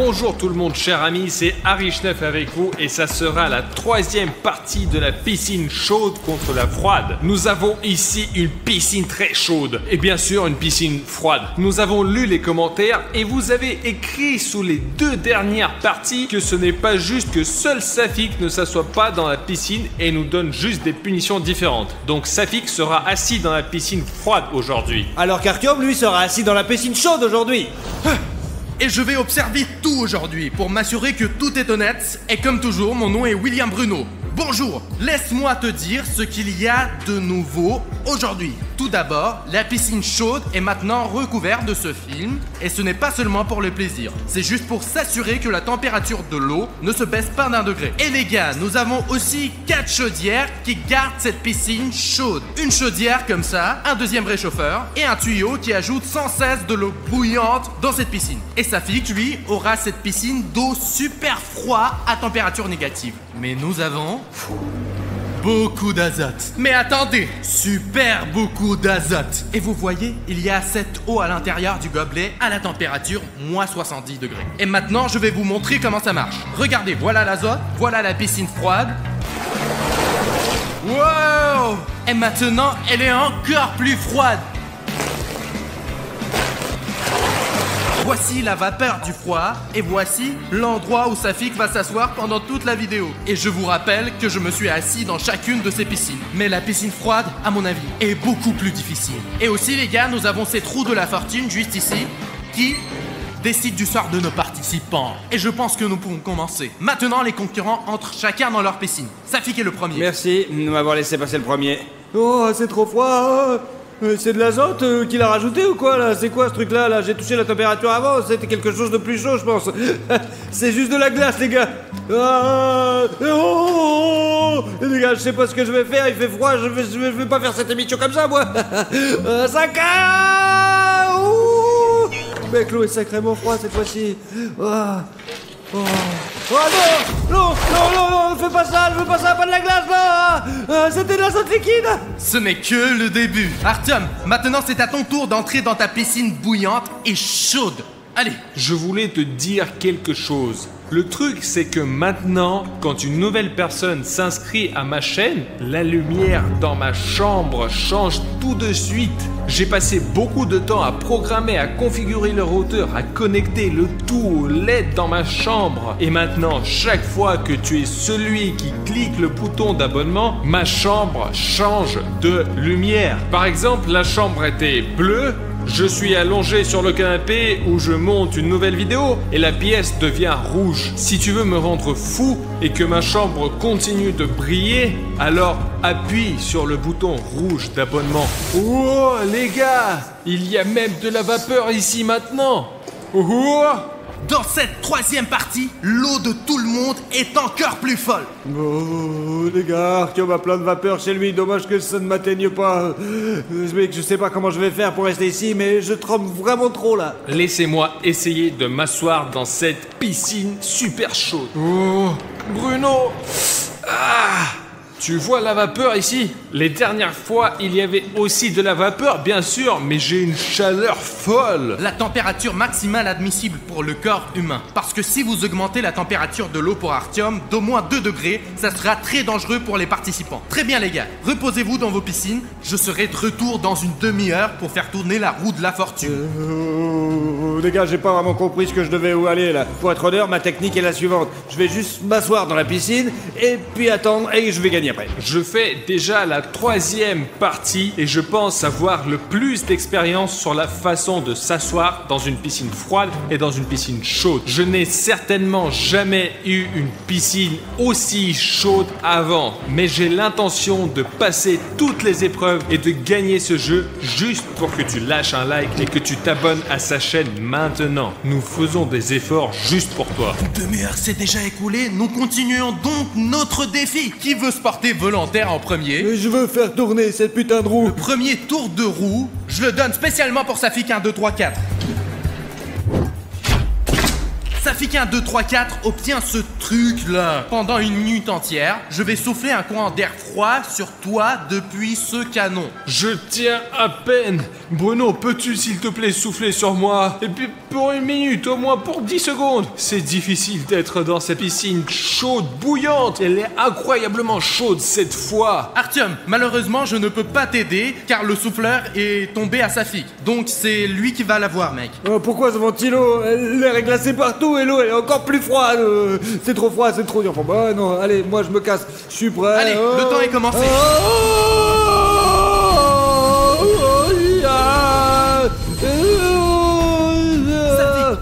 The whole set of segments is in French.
Bonjour tout le monde, chers amis, c'est Arishneff avec vous et ça sera la troisième partie de la piscine chaude contre la froide. Nous avons ici une piscine très chaude et bien sûr une piscine froide. Nous avons lu les commentaires et vous avez écrit sous les deux dernières parties que ce n'est pas juste que seul Safik ne s'assoit pas dans la piscine et nous donne juste des punitions différentes. Donc Safik sera assis dans la piscine froide aujourd'hui. Alors qu'Artyom, lui, sera assis dans la piscine chaude aujourd'hui. Et je vais observer tout aujourd'hui pour m'assurer que tout est honnête. Et comme toujours, mon nom est William Bruno. Bonjour, laisse-moi te dire ce qu'il y a de nouveau aujourd'hui. Tout d'abord, la piscine chaude est maintenant recouverte de ce film. Et ce n'est pas seulement pour le plaisir. C'est juste pour s'assurer que la température de l'eau ne se baisse pas d'1 degré. Et les gars, nous avons aussi 4 chaudières qui gardent cette piscine chaude. Une chaudière comme ça, un deuxième réchauffeur et un tuyau qui ajoute sans cesse de l'eau bouillante dans cette piscine. Et Safik, lui, aura cette piscine d'eau super froide à température négative. Mais nous avons beaucoup d'azote. Mais attendez, super beaucoup d'azote. Et vous voyez, il y a cette eau à l'intérieur du gobelet à la température moins 70 degrés. Et maintenant, je vais vous montrer comment ça marche. Regardez, voilà l'azote, voilà la piscine froide. Wow! Et maintenant, elle est encore plus froide. Voici la vapeur du froid et voici l'endroit où Safik va s'asseoir pendant toute la vidéo. Et je vous rappelle que je me suis assis dans chacune de ces piscines. Mais la piscine froide, à mon avis, est beaucoup plus difficile. Et aussi les gars, nous avons ces trous de la fortune juste ici qui décident du sort de nos participants. Et je pense que nous pouvons commencer. Maintenant, les concurrents entrent chacun dans leur piscine. Safik est le premier. Merci de m'avoir laissé passer le premier. Oh, c'est trop froid. C'est de l'azote qu'il a rajouté ou quoi là? C'est quoi ce truc là? J'ai touché la température avant, c'était quelque chose de plus chaud je pense. C'est juste de la glace les gars. Les gars, je sais pas ce que je vais faire, il fait froid, je vais pas faire cette émission comme ça moi. Ça caille. Mec, l'eau est sacrément froide cette fois-ci. Oh non, fais pas ça, je veux pas ça, pas de la glace là. C'était de l'azote liquide. Ce n'est que le début. Artyom, maintenant c'est à ton tour d'entrer dans ta piscine bouillante et chaude. Allez. Je voulais te dire quelque chose. Le truc, c'est que maintenant, quand une nouvelle personne s'inscrit à ma chaîne, la lumière dans ma chambre change tout de suite. J'ai passé beaucoup de temps à programmer, à configurer le routeur, à connecter le tout au LED dans ma chambre. Et maintenant, chaque fois que tu es celui qui clique le bouton d'abonnement, ma chambre change de lumière. Par exemple, la chambre était bleue. Je suis allongé sur le canapé où je monte une nouvelle vidéo et la pièce devient rouge. Si tu veux me rendre fou et que ma chambre continue de briller, alors appuie sur le bouton rouge d'abonnement. Oh les gars, il y a même de la vapeur ici maintenant. Oh. Dans cette troisième partie, l'eau de tout le monde est encore plus folle. Oh les gars, Artyom a plein de vapeur chez lui, dommage que ça ne m'atteigne pas. Mec, je sais pas comment je vais faire pour rester ici, mais je tremble vraiment trop là. Laissez-moi essayer de m'asseoir dans cette piscine super chaude. Oh, Bruno. Tu vois la vapeur ici? Les dernières fois, il y avait aussi de la vapeur, bien sûr, mais j'ai une chaleur folle. La température maximale admissible pour le corps humain. Parce que si vous augmentez la température de l'eau pour Artyom d'au moins 2 degrés, ça sera très dangereux pour les participants. Très bien les gars, reposez-vous dans vos piscines. Je serai de retour dans une demi-heure pour faire tourner la roue de la fortune. Les gars, j'ai pas vraiment compris ce que je devais où aller là. Pour être honnête, ma technique est la suivante. Je vais juste m'asseoir dans la piscine et puis attendre et je vais gagner après. Je fais déjà la troisième partie et je pense avoir le plus d'expérience sur la façon de s'asseoir dans une piscine froide et dans une piscine chaude. Je n'ai certainement jamais eu une piscine aussi chaude avant, mais j'ai l'intention de passer toutes les épreuves et de gagner ce jeu juste pour que tu lâches un like et que tu t'abonnes à sa chaîne maintenant. Nous faisons des efforts juste pour toi. Une demi-heure s'est déjà écoulée, nous continuons donc notre défi. Qui veut se porter volontaire en premier? Je veux faire tourner cette putain de roue. Le premier tour de roue, je le donne spécialement pour Safik. 1, 2, 3, 4. Safik 1, 2, 3, 4 obtient ce truc-là. Pendant 1 minute entière, je vais souffler un courant d'air froid sur toi depuis ce canon. Je tiens à peine. Bruno, peux-tu s'il te plaît souffler sur moi? Et puis pour 1 minute, au moins pour 10 secondes. C'est difficile d'être dans cette piscine chaude, bouillante. Elle est incroyablement chaude cette fois. Artyom, malheureusement, je ne peux pas t'aider car le souffleur est tombé à Safik. Donc c'est lui qui va l'avoir, mec. Pourquoi ce ventilo? L'air est glacé partout et l'eau elle est encore plus froide. C'est trop froid, c'est trop dur. Enfin, bah non, allez, moi je me casse. Je suis prêt. Allez, le temps est commencé.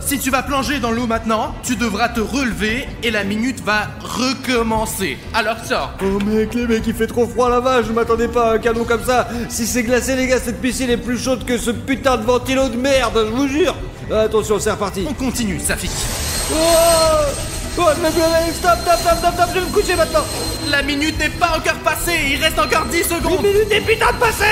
Si tu vas plonger dans l'eau maintenant, tu devras te relever et la minute va recommencer. Alors sors. Oh mec, les mecs, il fait trop froid là-bas, je m'attendais pas à un canon comme ça. Si c'est glacé les gars, cette piscine est plus chaude que ce putain de ventilo de merde, je vous jure. Attention, c'est reparti. On continue, Safik. Oh, je me réveille, stop, je vais me coucher maintenant. La minute n'est pas encore passée, il reste encore 10 secondes. 1 minute et putain de passé.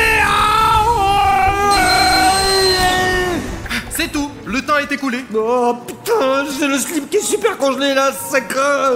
C'est tout, le temps est écoulé. Oh putain, j'ai le slip qui est super congelé là, ça craint.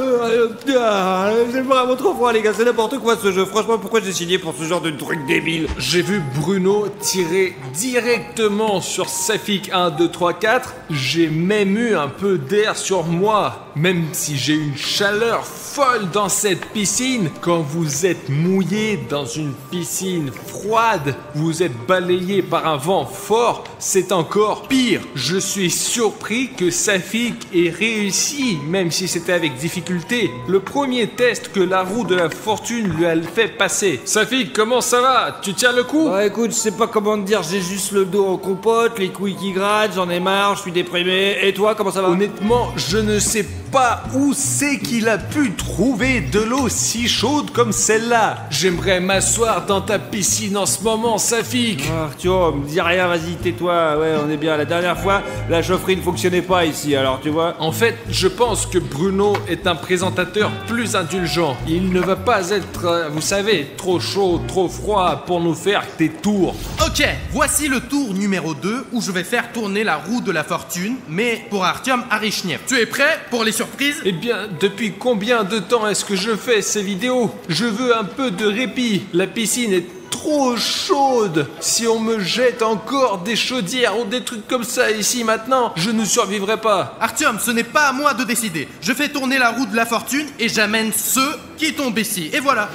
C'est vraiment trop froid les gars, c'est n'importe quoi ce jeu. Franchement, pourquoi j'ai signé pour ce genre de truc débile? J'ai vu Bruno tirer directement sur Safik 1, 2, 3, 4. J'ai même eu un peu d'air sur moi. Même si j'ai une chaleur folle dans cette piscine, quand vous êtes mouillé dans une piscine froide, vous êtes balayé par un vent fort, c'est encore pire. Je suis surpris que Safik ait réussi, même si c'était avec difficulté, le premier test que la roue de la fortune lui a fait passer. Safik, comment ça va? Tu tiens le coup? Bah écoute, je sais pas comment te dire, j'ai juste le dos en compote, les couilles qui grattent, j'en ai marre, je suis déprimé. Et toi, comment ça va? Honnêtement, je ne sais pas où c'est qu'il a pu trouver de l'eau si chaude comme celle-là. J'aimerais m'asseoir dans ta piscine en ce moment, Safik. Artyom, dis rien, vas-y, tais-toi. Ouais, on est bien. La dernière fois, la chaufferie ne fonctionnait pas ici, alors tu vois. En fait, je pense que Bruno est un présentateur plus indulgent. Il ne va pas être, vous savez, trop chaud, trop froid pour nous faire des tours. Ok, voici le tour numéro 2 où je vais faire tourner la roue de la fortune, mais pour Artyom Arichniev. Tu es prêt pour les surprises? Eh bien, depuis combien de temps est-ce que je fais ces vidéos? Je veux un peu de répit. La piscine est trop chaude. Si on me jette encore des chaudières ou des trucs comme ça ici maintenant, je ne survivrai pas. Artyom, ce n'est pas à moi de décider. Je fais tourner la roue de la fortune et j'amène ceux qui tombent ici. Et voilà.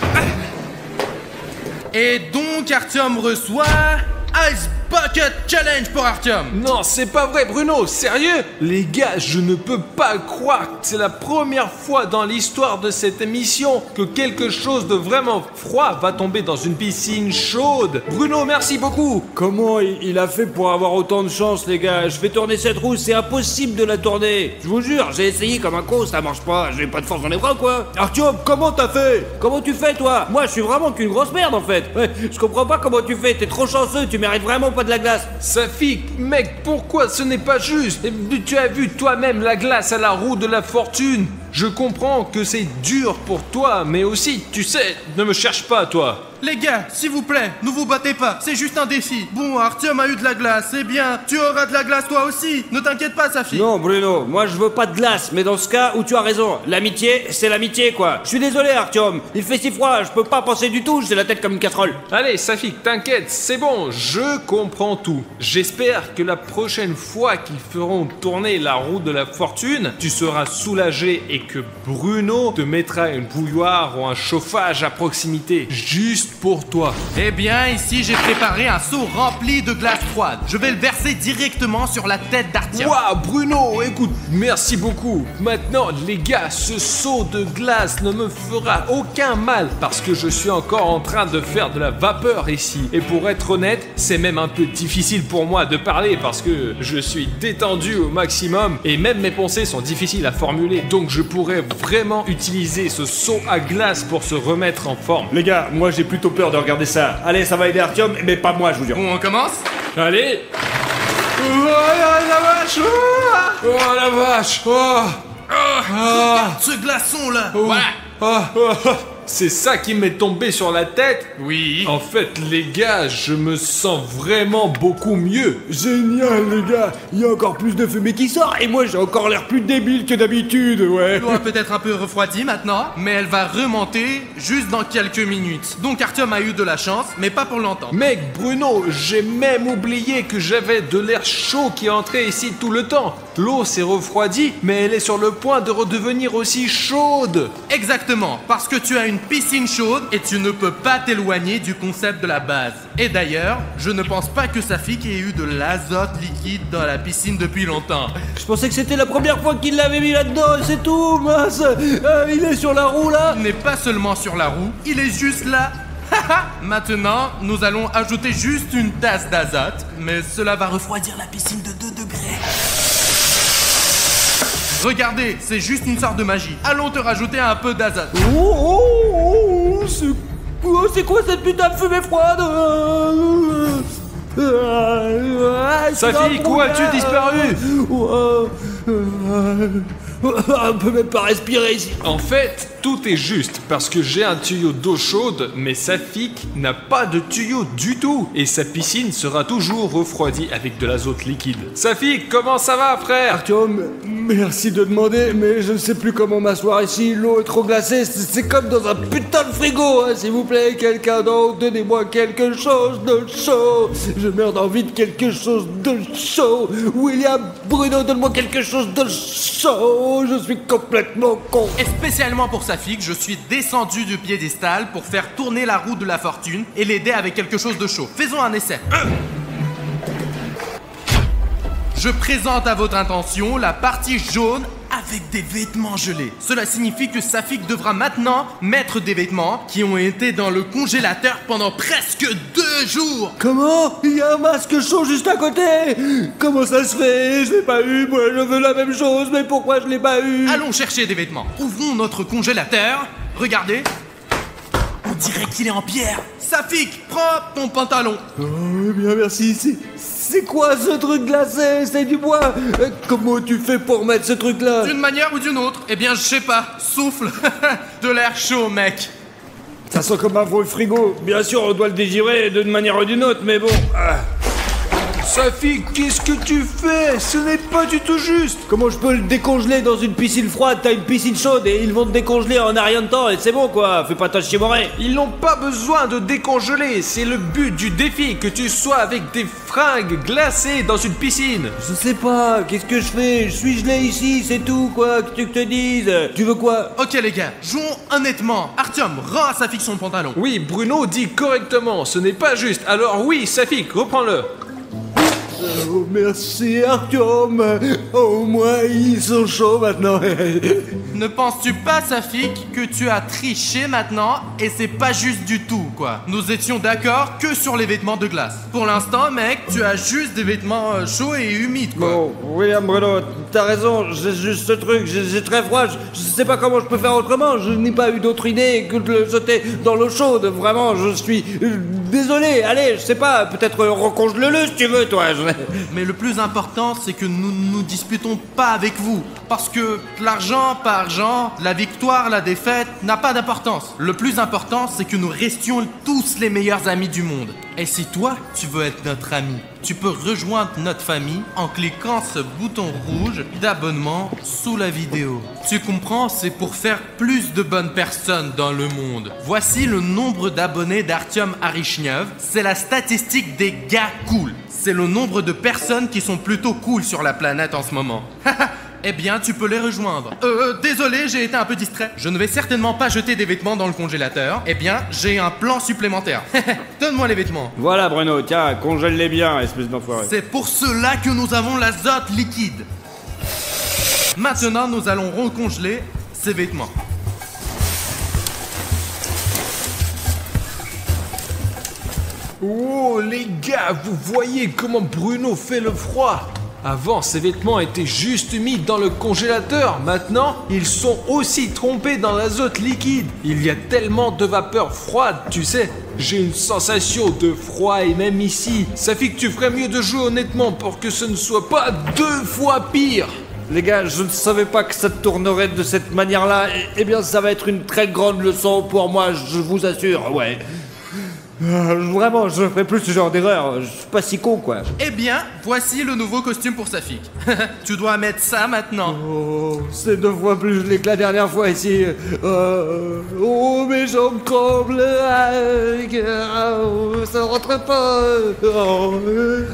Et donc Artyom reçoit Ice Bucket Challenge pour Artyom. Non, c'est pas vrai, Bruno, sérieux? Les gars, je ne peux pas croire que c'est la première fois dans l'histoire de cette émission que quelque chose de vraiment froid va tomber dans une piscine chaude. Bruno, merci beaucoup. Comment il a fait pour avoir autant de chance, les gars? Je fais tourner cette roue, c'est impossible de la tourner. Je vous jure, j'ai essayé comme un con, ça marche pas. J'ai pas de force dans les bras, quoi. Artyom, comment t'as fait? Comment tu fais, toi? Moi, je suis vraiment qu'une grosse merde, en fait. Ouais, je comprends pas comment tu fais. T'es trop chanceux, tu mérites vraiment pas de la glace. Safik, mec, pourquoi ce n'est pas juste? Tu as vu toi-même la glace à la roue de la fortune. Je comprends que c'est dur pour toi, mais aussi, tu sais, ne me cherche pas, toi. Les gars, s'il vous plaît, ne vous battez pas, c'est juste un défi. Bon, Artyom a eu de la glace, eh bien, tu auras de la glace toi aussi. Ne t'inquiète pas, Safik. Non, Bruno, moi je veux pas de glace, mais dans ce cas où tu as raison, l'amitié, c'est l'amitié, quoi. Je suis désolé, Artyom, il fait si froid, je peux pas penser du tout, j'ai la tête comme une casserole. Allez, Safik, t'inquiète, c'est bon, je comprends tout. J'espère que la prochaine fois qu'ils feront tourner la roue de la fortune, tu seras soulagé et que Bruno te mettra une bouilloire ou un chauffage à proximité, juste pour toi. Eh bien, ici, j'ai préparé un seau rempli de glace froide. Je vais le verser directement sur la tête d'Artyom. Waouh, Bruno, écoute, merci beaucoup. Maintenant, les gars, ce seau de glace ne me fera aucun mal parce que je suis encore en train de faire de la vapeur ici. Et pour être honnête, c'est même un peu difficile pour moi de parler parce que je suis détendu au maximum et même mes pensées sont difficiles à formuler. Donc je pourrais vraiment utiliser ce seau à glace pour se remettre en forme. Les gars, moi j'ai plutôt peur de regarder ça. Allez, ça va aider Artyom, mais pas moi, je vous jure. Bon, on commence? Allez. Oh la vache. Oh la vache. Oh. Regarde ce glaçon là. Oh. Voilà. c'est ça qui m'est tombé sur la tête? Oui. En fait, les gars, je me sens vraiment beaucoup mieux. Génial, les gars. Il y a encore plus de fumée qui sort et moi j'ai encore l'air plus débile que d'habitude, ouais. L'eau a peut-être un peu refroidi maintenant, mais elle va remonter juste dans quelques minutes. Donc Artyom a eu de la chance, mais pas pour longtemps. Mec, Bruno, j'ai même oublié que j'avais de l'air chaud qui entrait ici tout le temps. L'eau s'est refroidie, mais elle est sur le point de redevenir aussi chaude. Exactement, parce que tu as une piscine chaude et tu ne peux pas t'éloigner du concept de la base. Et d'ailleurs, je ne pense pas que Safik ait eu de l'azote liquide dans la piscine depuis longtemps. Je pensais que c'était la première fois qu'il l'avait mis là-dedans et c'est tout, mince. Il est sur la roue là. Il n'est pas seulement sur la roue, il est juste là. Maintenant, nous allons ajouter juste une tasse d'azote, mais cela va refroidir la piscine de 2 degrés. Regardez, c'est juste une sorte de magie. Allons te rajouter un peu d'azote. C'est quoi cette putain de fumée froide? Safik, où as-tu disparu? On peut même pas respirer ici. En fait, tout est juste parce que j'ai un tuyau d'eau chaude, mais Safik n'a pas de tuyau du tout et sa piscine sera toujours refroidie avec de l'azote liquide. Safik, comment ça va, frère? Artyom, merci de demander, mais je ne sais plus comment m'asseoir ici. L'eau est trop glacée, c'est comme dans un putain de frigo, hein. S'il vous plaît, quelqu'un d'autre, donnez-moi quelque chose de chaud. Je meurs d'envie de quelque chose de chaud. William, Bruno, donne-moi quelque chose de chaud. Je suis complètement con. Et spécialement pour Safik, je suis descendu du piédestal pour faire tourner la roue de la fortune et l'aider avec quelque chose de chaud. Faisons un essai. Je présente à votre attention la partie jaune avec des vêtements gelés. Cela signifie que Safik devra maintenant mettre des vêtements qui ont été dans le congélateur pendant presque 2 jours. Comment? Il y a un masque chaud juste à côté. Comment ça se fait? Je l'ai pas eu, moi je veux la même chose, mais pourquoi je l'ai pas eu? Allons chercher des vêtements. Ouvrons notre congélateur. Regardez. On dirait qu'il est en pierre. Safik, prends ton pantalon. Oh, bien merci. C'est quoi ce truc glacé? C'est du bois. Comment tu fais pour mettre ce truc-là? D'une manière ou d'une autre? Eh bien, je sais pas. Souffle. De l'air chaud, mec. Ça sent comme un vieux frigo. Bien sûr, on doit le dégirer d'une manière ou d'une autre, mais bon. Safik, qu'est-ce que tu fais? Ce n'est pas du tout juste. Comment je peux le décongeler dans une piscine froide? T'as une piscine chaude et ils vont te décongeler en un rien de temps et c'est bon quoi. Fais pas ta chiemorée. Ils n'ont pas besoin de décongeler. C'est le but du défi, que tu sois avec des fringues glacées dans une piscine. Je sais pas, qu'est-ce que je fais? Je suis gelé ici, c'est tout quoi. Que tu te dises? Tu veux quoi? Ok les gars, jouons honnêtement. Artyom, rends à Safik son pantalon. Oui, Bruno dit correctement, ce n'est pas juste. Alors oui, Safik, reprends-le. Oh, merci Artyom. Au moins ils sont chauds maintenant. Ne penses-tu pas, Safik, que tu as triché maintenant et c'est pas juste du tout, quoi? Nous étions d'accord que sur les vêtements de glace. Pour l'instant, mec, tu as juste des vêtements chauds et humides, quoi. Bon, William Bruno, t'as raison, j'ai juste ce truc, j'ai très froid, je sais pas comment je peux faire autrement, je n'ai pas eu d'autre idée que de le jeter dans l'eau chaude, vraiment, je suis désolé, allez, je sais pas, peut-être recongele-le si tu veux, toi. Mais le plus important, c'est que nous ne nous disputons pas avec vous, parce que l'argent par argent, la victoire, la défaite, n'a pas d'importance. Le plus important, c'est que nous restions tous les meilleurs amis du monde. Et si toi, tu veux être notre ami, tu peux rejoindre notre famille en cliquant ce bouton rouge d'abonnement sous la vidéo. Tu comprends, c'est pour faire plus de bonnes personnes dans le monde. Voici le nombre d'abonnés d'Artyom Arishnev. C'est la statistique des gars cool. C'est le nombre de personnes qui sont plutôt cool sur la planète en ce moment. Eh bien, tu peux les rejoindre. Désolé, j'ai été un peu distrait. Je ne vais certainement pas jeter des vêtements dans le congélateur. Eh bien, j'ai un plan supplémentaire. Donne-moi les vêtements. Voilà Bruno, tiens, congèle-les bien, espèce d'enfoiré. C'est pour cela que nous avons l'azote liquide. Maintenant, nous allons recongeler ces vêtements. Oh les gars, vous voyez comment Bruno fait le froid? Avant, ces vêtements étaient juste mis dans le congélateur. Maintenant, ils sont aussi trempés dans l'azote liquide. Il y a tellement de vapeur froide, tu sais. J'ai une sensation de froid et même ici. Ça fait que tu ferais mieux de jouer honnêtement pour que ce ne soit pas 2 fois pire. Les gars, je ne savais pas que ça tournerait de cette manière-là. Eh bien, ça va être une très grande leçon pour moi, je vous assure, ouais. Vraiment, je ne ferai plus ce genre d'erreur. Je suis pas si con, quoi. Eh bien, voici le nouveau costume pour Safik. Tu dois mettre ça maintenant. Oh, c'est 2 fois plus gelé que la dernière fois ici. Oh, mes jambes tremblent. Ça rentre pas. Oh,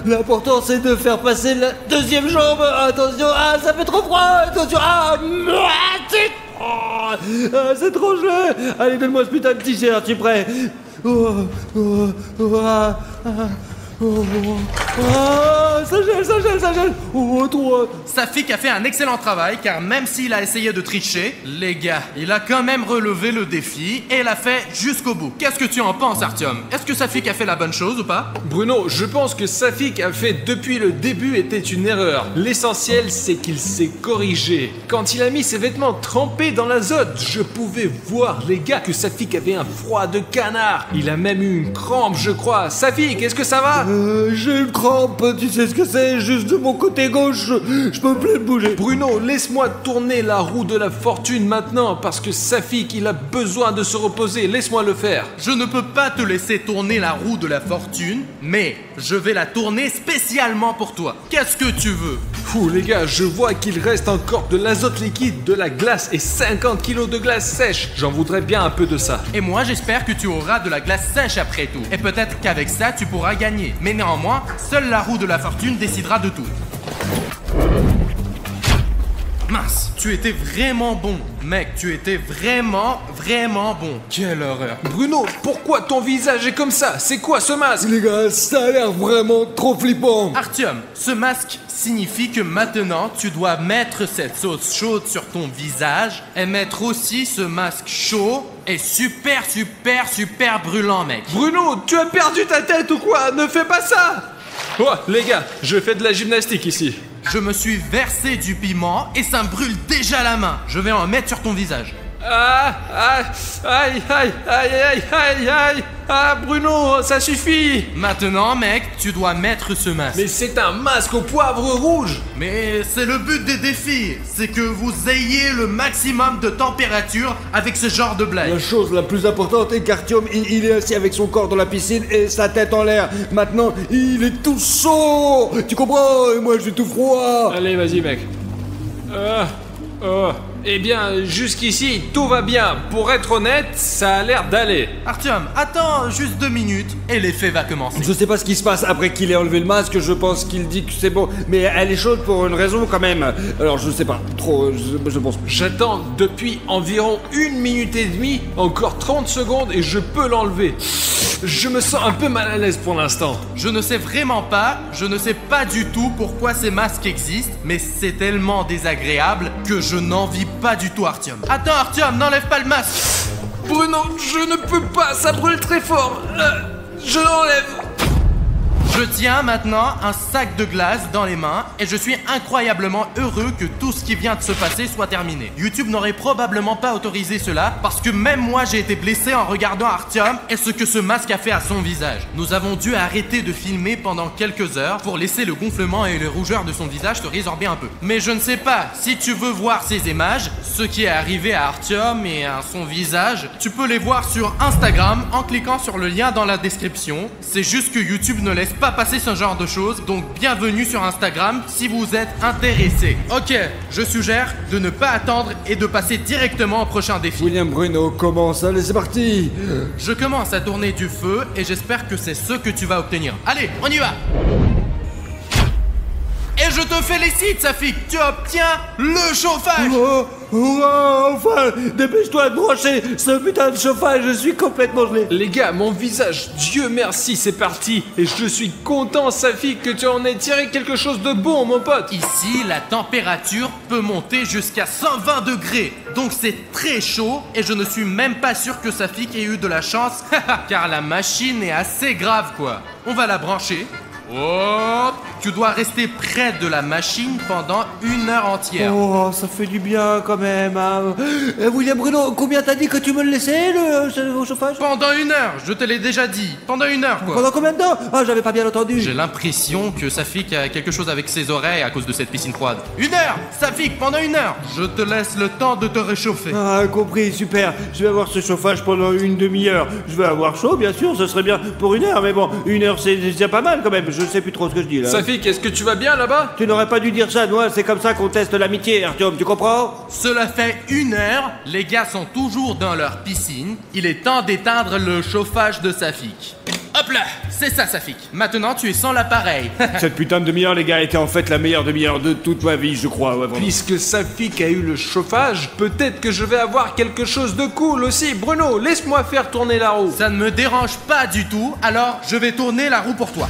l'important, c'est de faire passer la 2e jambe. Attention, ça fait trop froid. Attention, c'est trop gelé. Allez, donne-moi ce putain de t-shirt, tu es prêt? Ça gèle. Oh, toi. Safik a fait un excellent travail car même s'il a essayé de tricher, les gars, il a quand même relevé le défi et l'a fait jusqu'au bout. Qu'est-ce que tu en penses, Artyom? Est-ce que Safik a fait la bonne chose ou pas? Bruno, je pense que Safik a fait depuis le début était une erreur. L'essentiel, c'est qu'il s'est corrigé. Quand il a mis ses vêtements trempés dans l'azote, je pouvais voir, les gars, que Safik avait un froid de canard. Il a même eu une crampe, je crois. Safik, est-ce que ça va? J'ai une crampe, tu sais ce que c'est, juste de mon côté gauche, je peux plus bouger. Bruno, laisse-moi tourner la roue de la fortune maintenant, parce que Safik, il a besoin de se reposer, laisse-moi le faire. Je ne peux pas te laisser tourner la roue de la fortune, mais je vais la tourner spécialement pour toi. Qu'est-ce que tu veux? Fou, les gars, je vois qu'il reste encore de l'azote liquide, de la glace et 50 kilos de glace sèche. J'en voudrais bien un peu de ça. Et moi, j'espère que tu auras de la glace sèche après tout. Et peut-être qu'avec ça, tu pourras gagner. Mais néanmoins, seule la roue de la fortune décidera de tout. Mince, tu étais vraiment bon. Mec, tu étais vraiment bon. Quelle horreur. Bruno, pourquoi ton visage est comme ça? C'est quoi ce masque? Les gars, ça a l'air vraiment trop flippant. Artyom, ce masque signifie que maintenant, tu dois mettre cette sauce chaude sur ton visage et mettre aussi ce masque chaud et super brûlant, mec. Bruno, tu as perdu ta tête ou quoi? Ne fais pas ça! Oh, les gars, je fais de la gymnastique ici. Je me suis versé du piment et ça me brûle déjà la main. Je vais en mettre sur ton visage. Aïe, Bruno, ça suffit. Maintenant, mec, tu dois mettre ce masque. Mais c'est un masque au poivre rouge. Mais c'est le but des défis, c'est que vous ayez le maximum de température avec ce genre de blague. La chose la plus importante est qu'Artyom, il est assis avec son corps dans la piscine et sa tête en l'air. Maintenant, il est tout chaud. Tu comprends? Et moi, je suis tout froid. Allez, vas-y, mec. Eh bien, jusqu'ici, tout va bien. Pour être honnête, ça a l'air d'aller. Artyom, attends juste 2 minutes et l'effet va commencer. Je sais pas ce qui se passe après qu'il ait enlevé le masque, je pense qu'il dit que c'est bon. Mais elle est chaude pour une raison quand même. Alors je sais pas, trop, je pense. J'attends depuis environ 1 minute et demie, encore 30 secondes et je peux l'enlever. Je me sens un peu mal à l'aise pour l'instant. Je ne sais vraiment pas, je ne sais pas du tout pourquoi ces masques existent, mais c'est tellement désagréable que je n'en vis pas du tout, Artyom. Attends, Artyom, n'enlève pas le masque. Bruno, je ne peux pas, ça brûle très fort. Je l'enlève. Je tiens maintenant un sac de glace dans les mains et je suis incroyablement heureux que tout ce qui vient de se passer soit terminé. YouTube n'aurait probablement pas autorisé cela parce que même moi j'ai été blessé en regardant Artyom et ce que ce masque a fait à son visage. Nous avons dû arrêter de filmer pendant quelques heures pour laisser le gonflement et les rougeurs de son visage se résorber un peu. Mais je ne sais pas, si tu veux voir ces images, ce qui est arrivé à Artyom et à son visage, tu peux les voir sur Instagram en cliquant sur le lien dans la description. C'est juste que YouTube ne laisse pas passer ce genre de choses, donc bienvenue sur Instagram si vous êtes intéressé. Ok, je suggère de ne pas attendre et de passer directement au prochain défi. William Bruno commence, allez c'est parti. Je commence à tourner du feu et j'espère que c'est ce que tu vas obtenir. Allez, on y va. Et je te félicite, Safik, tu obtiens le chauffage. Enfin, dépêche-toi de brancher ce putain de chauffage, je suis complètement gelé. Les gars, mon visage, Dieu merci, c'est parti. Et je suis content, Safik, que tu en aies tiré quelque chose de bon, mon pote. Ici, la température peut monter jusqu'à 120 degrés. Donc c'est très chaud et je ne suis même pas sûr que Safik ait eu de la chance, car la machine est assez grave, quoi. On va la brancher. Oh, tu dois rester près de la machine pendant 1 heure entière. Oh, ça fait du bien quand même. Hein. William Bruno, combien t'as dit que tu me le laissais, au chauffage? Pendant 1 heure, je te l'ai déjà dit. Pendant 1 heure, quoi. Pendant combien de temps? Ah, j'avais pas bien entendu. J'ai l'impression que Safik a quelque chose avec ses oreilles à cause de cette piscine froide. 1 heure, Safik, pendant 1 heure. Je te laisse le temps de te réchauffer. Ah, compris, super. Je vais avoir ce chauffage pendant une demi-heure. Je vais avoir chaud, bien sûr, ce serait bien pour 1 heure, mais bon, 1 heure c'est déjà pas mal quand même. Je sais plus trop ce que je dis là. Safik, est-ce que tu vas bien là-bas? Tu n'aurais pas dû dire ça, Noah, c'est comme ça qu'on teste l'amitié, Artyom, tu comprends? Cela fait 1 heure, les gars sont toujours dans leur piscine. Il est temps d'éteindre le chauffage de Safik. Hop là, c'est ça Safik. Maintenant tu es sans l'appareil. Cette putain de demi-heure, les gars, était en fait la meilleure demi-heure de toute ma vie, je crois. Ouais, vraiment. Puisque Safik a eu le chauffage, peut-être que je vais avoir quelque chose de cool aussi. Bruno, laisse-moi faire tourner la roue. Ça ne me dérange pas du tout, alors je vais tourner la roue pour toi.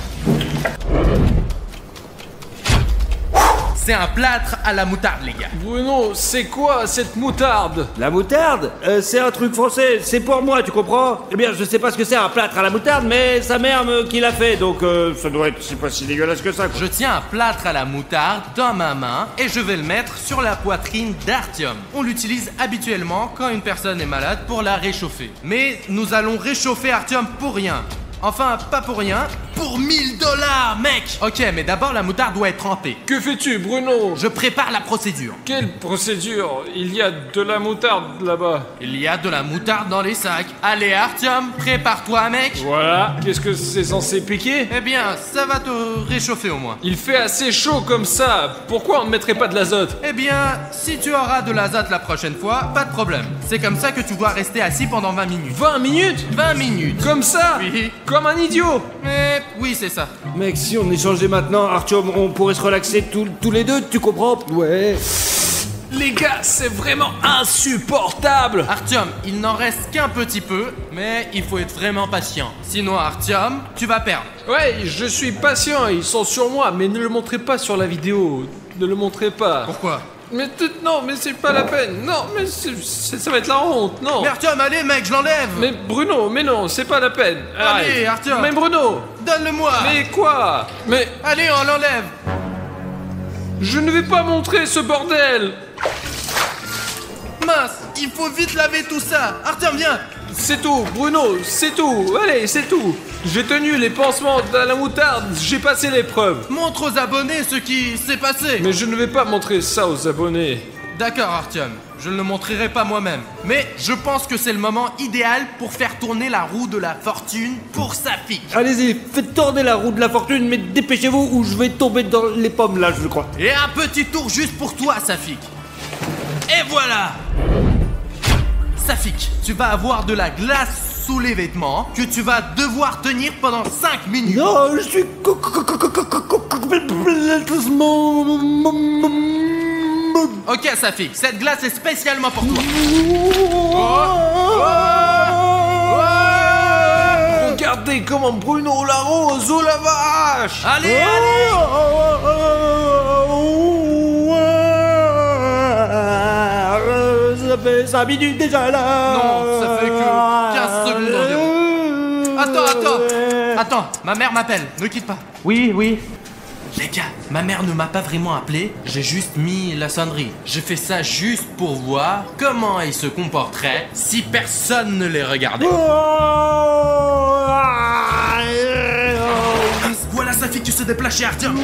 C'est un plâtre à la moutarde, les gars. Bruno, c'est quoi cette moutarde? La moutarde c'est un truc français, c'est pour moi, tu comprends? Eh bien, je sais pas ce que c'est un plâtre à la moutarde, mais sa mère qui l'a fait, donc ça doit être, c'est pas si dégueulasse que ça, quoi. Je tiens un plâtre à la moutarde dans ma main et je vais le mettre sur la poitrine d'Artyom. On l'utilise habituellement quand une personne est malade pour la réchauffer. Mais nous allons réchauffer Artyom pour rien. Enfin, pas pour rien, pour 1 000 $, mec! Ok, mais d'abord la moutarde doit être trempée. Que fais-tu, Bruno? Je prépare la procédure. Quelle procédure? Il y a de la moutarde là-bas. Il y a de la moutarde dans les sacs. Allez, Artyom, prépare-toi, mec! Voilà. Qu'est-ce que c'est censé piquer? Eh bien, ça va te réchauffer au moins. Il fait assez chaud comme ça. Pourquoi on ne mettrait pas de l'azote? Eh bien, si tu auras de l'azote la prochaine fois, pas de problème. C'est comme ça que tu dois rester assis pendant 20 minutes. 20 minutes? 20 minutes! Comme ça? Oui. Comme un idiot. Mais oui, c'est ça. Mec, si on échangeait maintenant, Artyom, on pourrait se relaxer tous les deux, tu comprends? Ouais. Les gars, c'est vraiment insupportable. Artyom, il n'en reste qu'un petit peu, mais il faut être vraiment patient. Sinon, Artyom, tu vas perdre. Ouais, je suis patient, ils sont sur moi, mais ne le montrez pas sur la vidéo. Ne le montrez pas. Pourquoi? Mais non, mais c'est pas la peine. Non, mais ça va être la honte, non. Mais Artyom, allez mec, je l'enlève. Mais Bruno, mais non, c'est pas la peine. Allez, Artyom. Mais Bruno. Donne-le-moi. Mais quoi? Mais allez, on l'enlève. je ne vais pas montrer ce bordel. Mince, il faut vite laver tout ça. Artyom, viens. C'est tout, Bruno, c'est tout. Allez, c'est tout. J'ai tenu les pansements à la moutarde, j'ai passé l'épreuve. Montre aux abonnés ce qui s'est passé. Mais je ne vais pas montrer ça aux abonnés. D'accord, Artyom, je ne le montrerai pas moi-même. Mais je pense que c'est le moment idéal pour faire tourner la roue de la fortune pour Safik. Allez-y, faites tourner la roue de la fortune, mais dépêchez-vous ou je vais tomber dans les pommes là, je crois. Et un petit tour juste pour toi, Safik. Et voilà. Safik, tu vas avoir de la glace sous les vêtements que tu vas devoir tenir pendant 5 minutes. Non, je suis Ok, Safik, cette glace est spécialement pour toi. Regardez comment Bruno l'arrose, oh la vache. Allez, allez. Ça fait 5 minutes déjà là. Non, ça fait que 15 secondes environ. Attends, ma mère m'appelle, ne quitte pas. Oui. Les gars, ma mère ne m'a pas vraiment appelé, j'ai juste mis la sonnerie. J'ai fait ça juste pour voir comment ils se comporteraient si personne ne les regardait. Voilà Safik qui se déplace chez Artyom.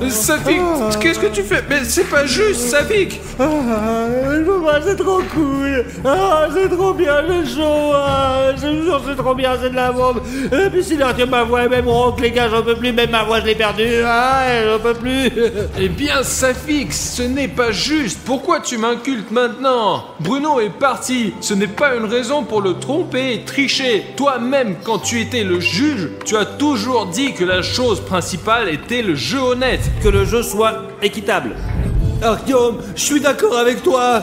Safik, qu'est-ce que tu fais? Mais c'est pas juste, Safik. Je peux pas, c'est trop cool. C'est trop bien, j'ai chaud. Je vous jure, c'est trop bien, c'est de la bombe. Et puis si Artyom ma voix est même ronque, les gars, j'en peux plus. Même ma voix, je l'ai perdue. J'en peux plus. Eh bien, Safik, ce n'est pas juste. Pourquoi tu m'incultes maintenant? Bruno est parti. Ce n'est pas une raison pour le tromper et tricher. Toi-même, quand tu étais le juge, tu as toujours dit que la chose principale était le jeu honnête. Que le jeu soit équitable. Artyom, je suis d'accord avec toi.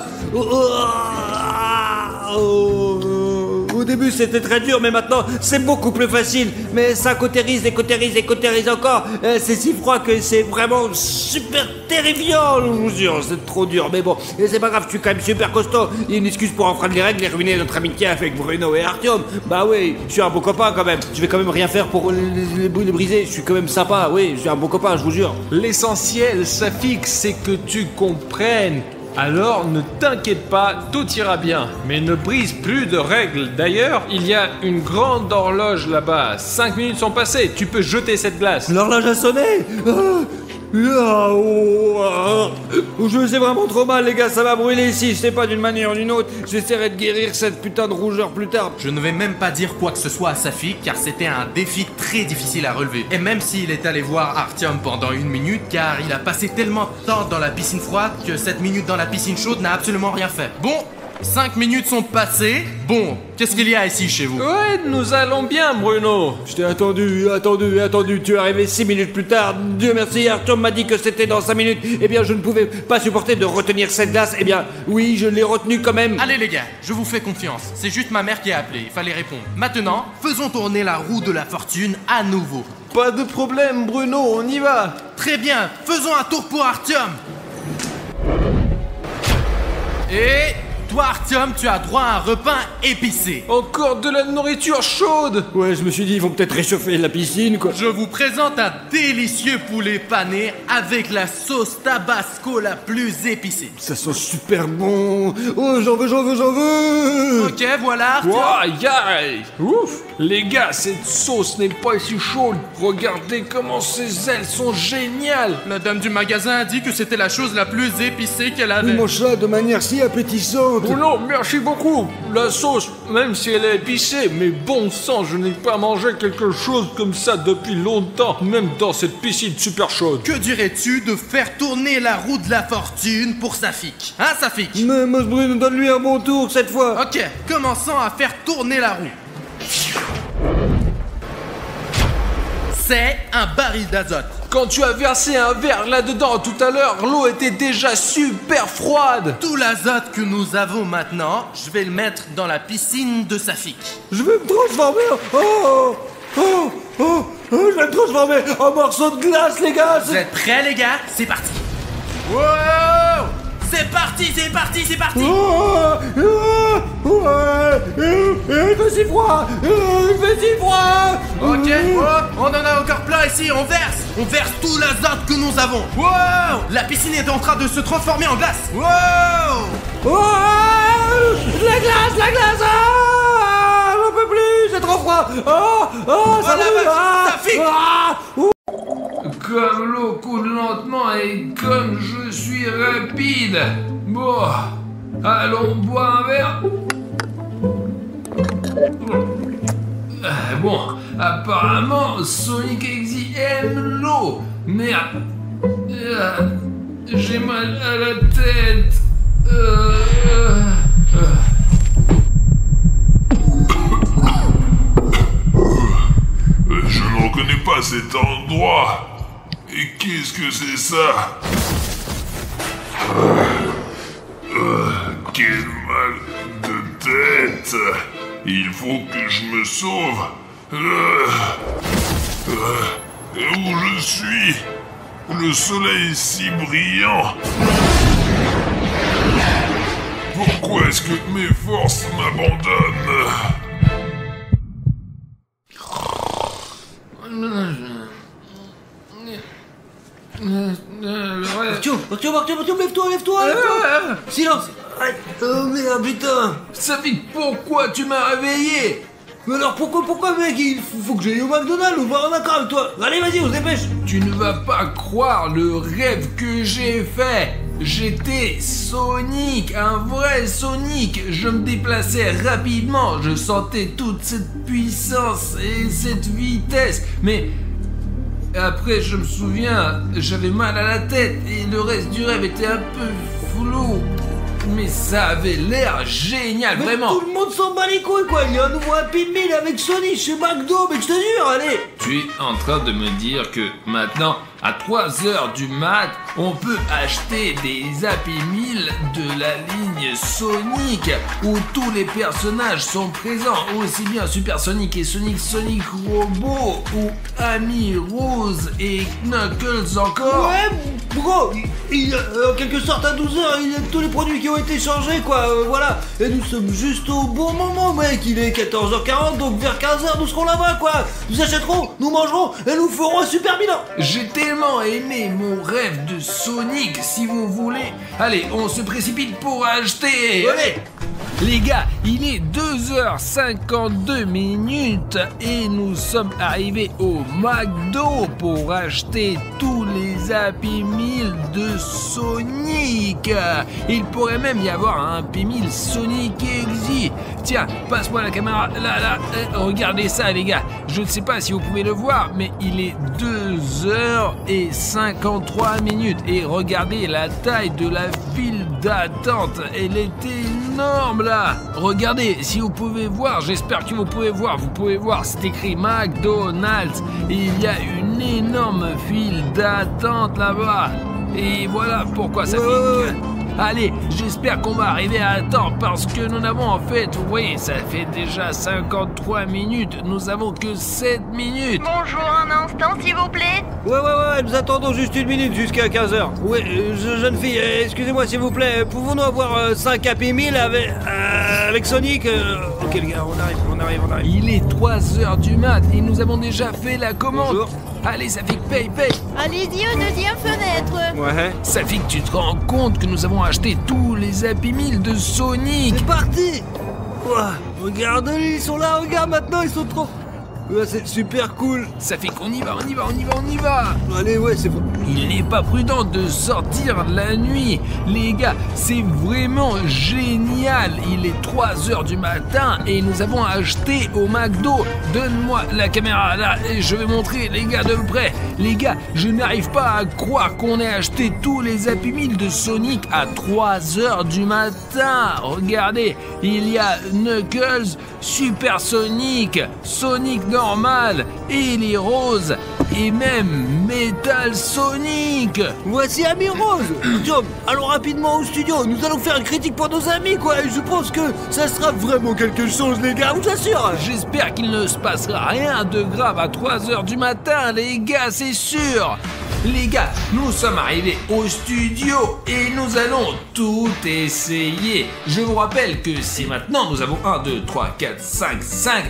début c'était très dur, mais maintenant c'est beaucoup plus facile. Mais ça cautérise et cautérise et cautérise encore. C'est si froid que c'est vraiment super terrifiant, je vous jure. C'est trop dur, mais bon. Et c'est pas grave, je suis quand même super costaud. Il y a une excuse pour enfreindre les règles et ruiner notre amitié avec Bruno et Artyom. Bah oui, je suis un bon copain quand même. Je vais quand même rien faire pour les briser. Je suis quand même sympa, oui, je suis un bon copain, je vous jure. L'essentiel, Safik, c'est que tu comprennes. Alors ne t'inquiète pas, tout ira bien. Mais ne brise plus de règles. D'ailleurs, il y a une grande horloge là-bas. 5 minutes sont passées, tu peux jeter cette glace. L'horloge a sonné. Je sais vraiment trop mal, les gars, ça va brûler ici. Je sais pas, d'une manière ou d'une autre. J'essaierai de guérir cette putain de rougeur plus tard. Je ne vais même pas dire quoi que ce soit à Safik, car c'était un défi très difficile à relever. Et même s'il est allé voir Artyom pendant 1 minute, car il a passé tellement de temps dans la piscine froide que 7 minutes dans la piscine chaude n'a absolument rien fait. Bon, 5 minutes sont passées. Bon, qu'est-ce qu'il y a ici chez vous? Ouais, nous allons bien, Bruno. Je t'ai attendu. Tu es arrivé 6 minutes plus tard. Dieu merci, Artyom m'a dit que c'était dans 5 minutes. Eh bien, je ne pouvais pas supporter de retenir cette glace. Eh bien, oui, je l'ai retenue quand même. Allez les gars, je vous fais confiance. C'est juste ma mère qui a appelé, il fallait répondre. Maintenant, faisons tourner la roue de la fortune à nouveau. Pas de problème, Bruno, on y va. Très bien, faisons un tour pour Artyom. Et... toi, Artyom, tu as droit à un repas épicé. Encore de la nourriture chaude. Ouais, je me suis dit, ils vont peut-être réchauffer la piscine, quoi. Je vous présente un délicieux poulet pané avec la sauce tabasco la plus épicée. Ça sent super bon. Oh, j'en veux. Ok, voilà, Artyom. Aïe. Ouf. Les gars, cette sauce n'est pas si chaude. Regardez comment ces ailes sont géniales. La dame du magasin a dit que c'était la chose la plus épicée qu'elle avait. Il mange ça de manière si appétissante. Oh non, merci beaucoup. La sauce, même si elle est épicée, mais bon sang, je n'ai pas mangé quelque chose comme ça depuis longtemps, même dans cette piscine super chaude. Que dirais-tu de faire tourner la roue de la fortune pour Safik? Hein, Safik? Mais Bruno, donne-lui un bon tour cette fois. Ok, commençons à faire tourner la roue. C'est un baril d'azote. Quand tu as versé un verre là-dedans tout à l'heure, l'eau était déjà super froide. Tout l'azote que nous avons maintenant, je vais le mettre dans la piscine de Safik. Je vais me transformer je vais me transformer en morceau de glace, les gars. Vous êtes prêts, les gars? C'est parti. Wow! C'est parti. Il fait si froid. Ok, on en a encore plein ici, on verse tout l'azote que nous avons. Wow! La piscine est en train de se transformer en glace. Wow! La glace. J'en peux plus, c'est trop froid. Ça va. Safik! Comme l'eau coule lentement et comme je suis rapide. Bon, allons boire un verre. Bon, apparemment, Sonic Exy aime l'eau. Merde. J'ai mal à la tête. Je ne reconnais pas cet endroit. Et qu'est-ce que c'est ça? Quel mal de tête. Il faut que je me sauve. Où je suis? Le soleil est si brillant. Pourquoi est-ce que mes forces m'abandonnent? Artyom, lève-toi. Silence. Oh merde, putain. Safik, pourquoi tu m'as réveillé? Mais alors pourquoi mec? Il faut que j'aille au McDonald's ou voir un accord avec toi. Allez, vas-y, on se dépêche. Tu ne vas pas croire le rêve que j'ai fait. J'étais Sonic, un vrai Sonic. Je me déplaçais rapidement. Je sentais toute cette puissance et cette vitesse. Mais après, je me souviens, j'avais mal à la tête et le reste du rêve était un peu flou. Mais ça avait l'air génial, mais vraiment. Tout le monde s'en bat les couilles, quoi. Il y a un nouveau Happy Meal avec Sonic chez McDo, mais je te jure, allez. Tu es en train de me dire que maintenant, à 3h du mat, on peut acheter des Happy Meal de la ligne Sonic où tous les personnages sont présents, aussi bien Super Sonic et Sonic, Sonic Robot ou Amy Rose et Knuckles encore. Ouais, bro, en quelque sorte à 12h, il y a tous les produits qui ont été changés, quoi, voilà. Et nous sommes juste au bon moment, mec, il est 14h40, donc vers 15h, nous serons là-bas, quoi. Nous achèterons, nous mangerons et nous ferons un super bilan. J'ai tellement aimé mon rêve de Sonic, si vous voulez. Allez, on se précipite pour acheter. Allez. Les gars, il est 2h52 et nous sommes arrivés au McDo pour acheter tous les Happy Meal de Sonic. Il pourrait même y avoir un Happy Meal Sonic Exy. Tiens, passe-moi la caméra, là, regardez ça les gars. Je ne sais pas si vous pouvez le voir, mais il est 2h53 et regardez la taille de la file d'attente. Elle est énorme là. Regardez, si vous pouvez voir, j'espère que vous pouvez voir, c'est écrit McDonald's. Il y a une énorme file d'attente là-bas. Et voilà pourquoi ça fait... Allez, j'espère qu'on va arriver à temps parce que nous n'avons en fait, vous voyez, ça fait déjà 53 minutes, nous avons que 7 minutes. Bonjour, un instant s'il vous plaît. Ouais, nous attendons juste une minute jusqu'à 15h. Ouais, jeune fille, excusez-moi s'il vous plaît, pouvons-nous avoir 5 Happy Meal avec Sonic Ok les gars, on arrive. Il est 3h du mat et nous avons déjà fait la commande. Bonjour. Allez, ça fait que paye. Allez-y aux deuxième fenêtre. Ouais. Ça fait que tu te rends compte que nous avons acheté tous les Happy Meal de Sonic. C'est parti. Ouah, regarde, ils sont là, regarde maintenant, ils sont trop... Ouais, c'est super cool. Ça fait qu'on y va. Allez, ouais, c'est bon. Il n'est pas prudent de sortir la nuit. Les gars, c'est vraiment génial. Il est 3h du matin et nous avons acheté au McDo. Donne-moi la caméra là et je vais montrer les gars de près. Les gars, je n'arrive pas à croire qu'on ait acheté tous les Happy Meal de Sonic à 3h du matin. Regardez, il y a Knuckles, Super Sonic, Sonic normal, Amy Rose et même Metal Sonic. Voici Amy Rose. Tom, allons rapidement au studio. Nous allons faire une critique pour nos amis, quoi. Et je pense que ça sera vraiment quelque chose, les gars, je vous assure. J'espère qu'il ne se passera rien de grave à 3h du matin, les gars, c'est sûr. Les gars, nous sommes arrivés au studio et nous allons tout essayer. Je vous rappelle que si maintenant nous avons 5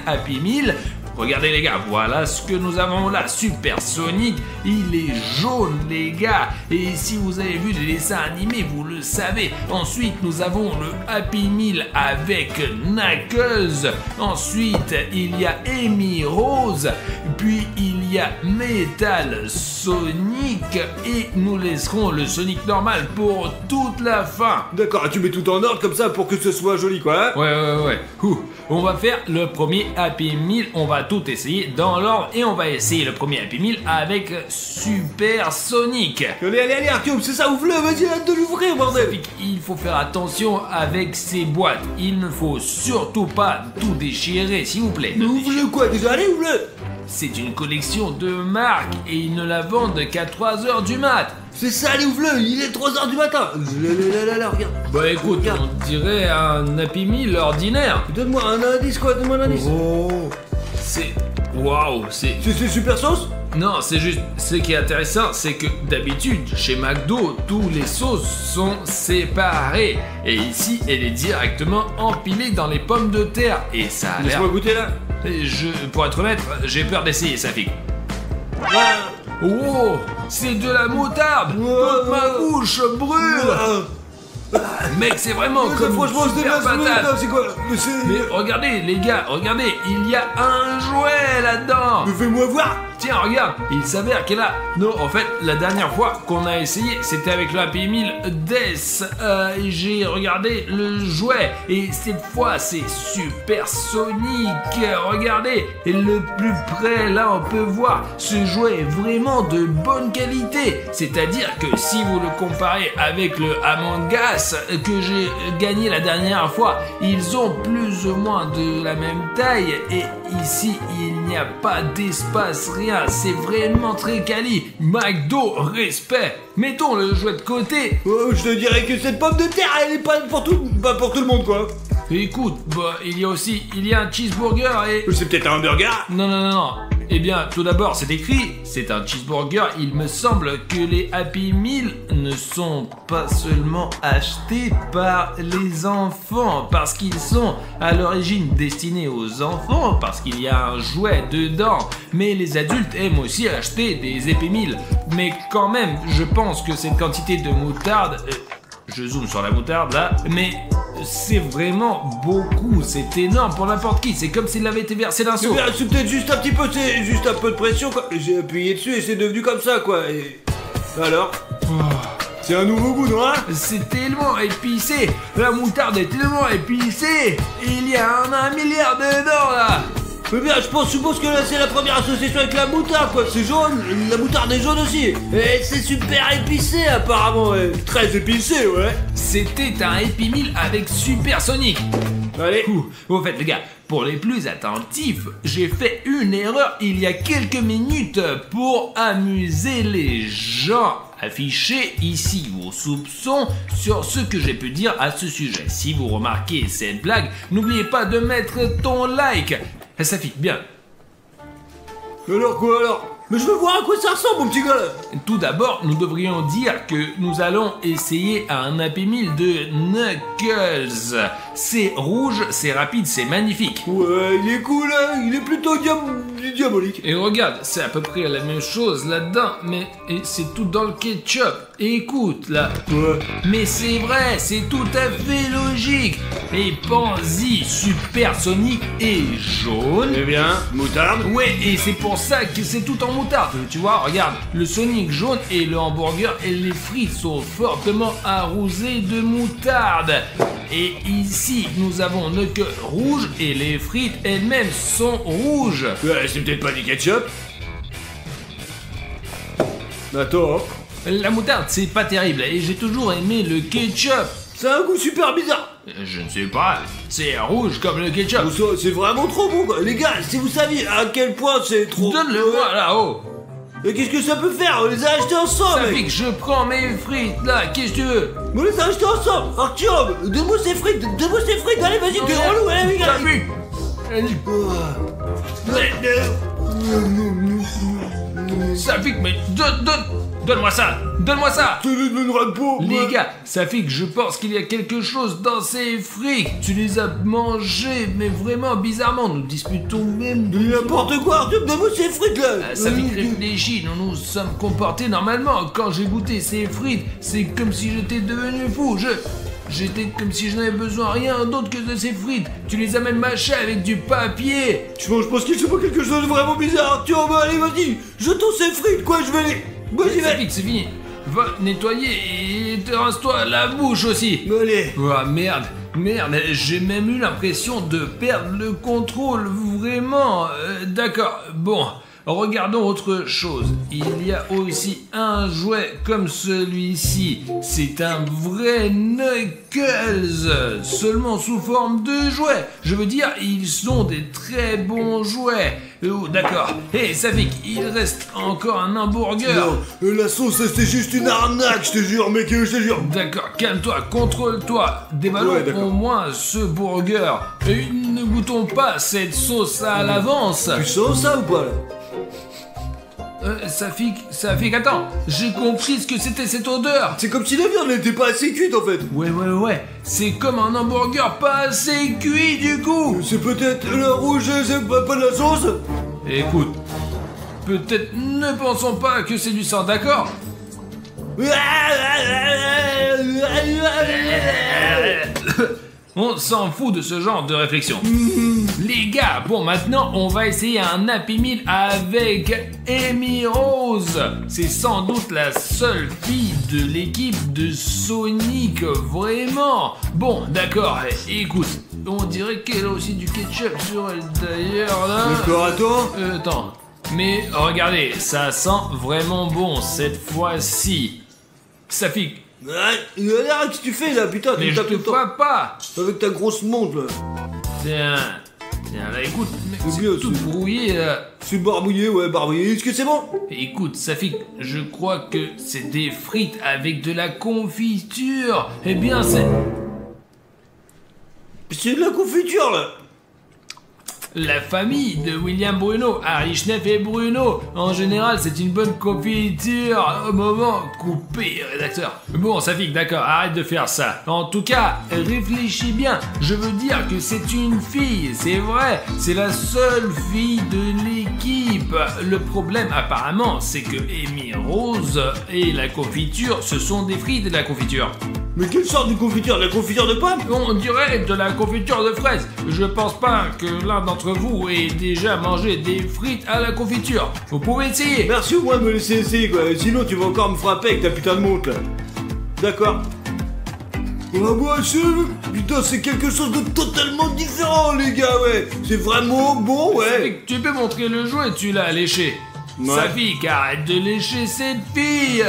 Happy Meal. Regardez les gars, voilà ce que nous avons là, Super Sonic, il est jaune les gars, et si vous avez vu les dessins animés, vous le savez. Ensuite, nous avons le Happy Meal avec Knuckles, ensuite il y a Amy Rose, puis il y a Metal Sonic, et nous laisserons le Sonic normal pour toute la fin. D'accord, tu mets tout en ordre comme ça pour que ce soit joli, quoi. Hein. Ouais. On va faire le premier Happy Meal, on va tout essayer dans l'ordre et on va essayer le premier Happy Meal avec Super Sonic. Allez, Artyom, c'est ça, ouvre-le, vas-y, hâte de l'ouvrir, bordel. Il faut faire attention avec ces boîtes, il ne faut surtout pas tout déchirer, s'il vous plaît. Ouvre-le quoi déjà, allez, ouvre-le. C'est une collection de marques et ils ne la vendent qu'à 3h du mat. C'est ça, allez, ouvre-le, il est 3h du matin. Là, regarde. Bah écoute, regarde. On dirait un Happy Meal ordinaire. Donne-moi un indice, quoi, donne-moi un indice. Oh, c'est... Waouh, c'est... C'est super sauce. Non, c'est juste... Ce qui est intéressant, c'est que d'habitude, chez McDo, tous les sauces sont séparées. Et ici, elle est directement empilée dans les pommes de terre. Et ça a l'air... Laisse-moi goûter, là. Pour être honnête, j'ai peur d'essayer, ça fait... Ah. Oh, c'est de la moutarde. Toute ma bouche brûle. Mec, c'est vraiment comme franchement, une super patate. C'est quoi? Mais regardez, les gars, regardez, il y a un jouet là-dedans. Mais fais-moi voir. Tiens, regarde, il s'avère qu'elle a... Non, en fait, la dernière fois qu'on a essayé, c'était avec le Happy Meal Death. J'ai regardé le jouet, et cette fois, c'est supersonique. Regardez, et le plus près, là, on peut voir, ce jouet est vraiment de bonne qualité. C'est-à-dire que si vous le comparez avec le Among Us que j'ai gagné la dernière fois, ils ont plus ou moins de la même taille, et ici, il n'y a pas d'espace, rien. C'est vraiment très quali. McDo, respect. Mettons le jouet de côté. Oh, je te dirais que cette pomme de terre, elle est pas pour tout le monde, quoi. Écoute, il y a un cheeseburger et... C'est peut-être un burger. Non. Eh bien, tout d'abord, c'est écrit, c'est un cheeseburger. Il me semble que les Happy Meal ne sont pas seulement achetés par les enfants, parce qu'ils sont à l'origine destinés aux enfants, parce qu'il y a un jouet dedans. Mais les adultes aiment aussi acheter des Happy Meal. Mais quand même, je pense que cette quantité de moutarde... je zoome sur la moutarde là, mais... c'est vraiment beaucoup, c'est énorme pour n'importe qui, c'est comme s'il avait été versé d'un seau. C'est peut-être juste un petit peu, c'est juste un peu de pression, quoi. J'ai appuyé dessus et c'est devenu comme ça, quoi. Et... alors c'est un nouveau goût, non, hein? C'est tellement épicé, la moutarde est tellement épicée, il y a un milliard dedans là. Mais bien, je suppose que là c'est la première association avec la moutarde, quoi. C'est jaune, la moutarde est jaune aussi. Et c'est super épicé apparemment, ouais. Très épicé, ouais. C'était un Happy Meal avec Supersonic. Allez. Au fait les gars, pour les plus attentifs, j'ai fait une erreur il y a quelques minutes pour amuser les gens. Affichez ici vos soupçons sur ce que j'ai pu dire à ce sujet. Si vous remarquez cette blague, n'oubliez pas de mettre ton like. Ça fit bien. Alors quoi alors? Mais je veux voir à quoi ça ressemble, mon petit gars là. Tout d'abord, nous devrions dire que nous allons essayer un Happy Meal de Knuckles. C'est rouge, c'est rapide, c'est magnifique. Ouais, il est cool, hein. Il est plutôt diabolique. Et regarde, c'est à peu près la même chose là-dedans, mais c'est tout dans le ketchup. Et écoute, là. Ouais. Mais c'est vrai, c'est tout à fait logique. Et pense-y, Supersonic est jaune. Eh bien, moutarde. Ouais, et c'est pour ça que c'est tout en moutarde. Tu vois, regarde, le Sonic jaune et le hamburger et les frites sont fortement arrosés de moutarde. Et ici, nous avons Knuckles rouge et les frites elles-mêmes sont rouges. Ouais, c'est peut-être pas du ketchup. Attends. La moutarde, c'est pas terrible et j'ai toujours aimé le ketchup. C'est un goût super bizarre. Je ne sais pas, c'est rouge comme le ketchup. Ça, c'est vraiment trop bon, quoi. Les gars, si vous saviez à quel point c'est trop... Donne-le-moi là-haut. Mais qu'est-ce que ça peut faire? On les a achetés ensemble. Ça mec. fait que je prends mes frites là, qu'est-ce que tu veux? On les a achetés ensemble. Artyom, donne-moi ces frites, allez, vas-y, t'es relou, allez, les gars. T'as vu? Ça fait que... mais donne-moi ça. Donne-moi ça. Tu ne donneras pas. Les gars, ça fait que je pense qu'il y a quelque chose dans ces frites. Tu les as mangés, mais vraiment bizarrement. Nous disputons même... N'importe quoi, Artyom, donne-moi ces frites là. Ça fait que réfléchis, nous nous sommes comportés normalement. Quand j'ai goûté ces frites, c'est comme si j'étais devenu fou. J'étais comme si je n'avais besoin de rien d'autre que de ces frites. Tu les as même mâchées avec du papier. Je pense qu'il se passe quelque chose de vraiment bizarre, Artyom. Allez, vas-y, jetons ces frites, quoi, je vais les... Vas-y, Ça fait que c'est fini. Va nettoyer et te rince-toi la bouche aussi. Allez. Oh merde, j'ai même eu l'impression de perdre le contrôle, vraiment. D'accord, bon, regardons autre chose. Il y a aussi un jouet comme celui-ci. C'est un vrai Knuckles, seulement sous forme de jouet. Je veux dire, ils sont des très bons jouets. Oh, d'accord. Et ça fait qu'il reste encore un hamburger. Non, la sauce, c'est juste une arnaque, je te jure, mec, je te jure. D'accord, calme-toi, contrôle-toi. Dévalons Ouais, d'accord. au moins ce burger. Et ne goûtons pas cette sauce à l'avance. Tu sens ça ou pas, là? Ça fait qu'attends, j'ai compris ce que c'était cette odeur. C'est comme si la viande n'était pas assez cuite, en fait. Ouais, c'est comme un hamburger pas assez cuit du coup. C'est peut-être le rouge, c'est pas de la sauce. Écoute, peut-être ne pensons pas que c'est du sang, d'accord? On s'en fout de ce genre de réflexion. Les gars, bon maintenant on va essayer un Happy Meal avec Amy Rose. C'est sans doute la seule fille de l'équipe de Sonic, vraiment. Bon, d'accord, écoute, on dirait qu'elle a aussi du ketchup sur elle d'ailleurs là. D'accord, attends. Attends, mais regardez, ça sent vraiment bon cette fois-ci. Safik. Regarde ce que tu fais là, putain, Mais tu je tapes te tout le temps. vois pas. Avec ta grosse montre là. Tiens, là écoute, mec, C'est c'est bien, tout c'est- brouillé là. C'est barbouillé, ouais, barbouillé. Est-ce que c'est bon? Écoute, Safik, je crois que c'est des frites avec de la confiture. Eh bien, c'est... C'est de la confiture là. La famille de William Bruno, Harry Schneff et Bruno. En général, c'est une bonne confiture. Au moment, coupé, rédacteur. Bon, Safik, d'accord, arrête de faire ça. En tout cas, réfléchis bien. Je veux dire que c'est une fille, c'est vrai. C'est la seule fille de l'équipe. Le problème, apparemment, c'est que Amy Rose et la confiture, ce sont des frites de la confiture. Mais quelle sorte de confiture? De la confiture de pomme? On dirait de la confiture de fraises. Je pense pas que l'un d'entre vous ait déjà mangé des frites à la confiture. Vous pouvez essayer. Merci au moins de me laisser essayer quoi, sinon tu vas encore me frapper avec ta putain de montre là. D'accord. Ah bah c'est... Putain c'est quelque chose de totalement différent les gars, ouais. C'est vraiment bon, ouais. Tu peux montrer le jouet, tu l'as léché. Ouais. Safik, arrête de lécher cette fille.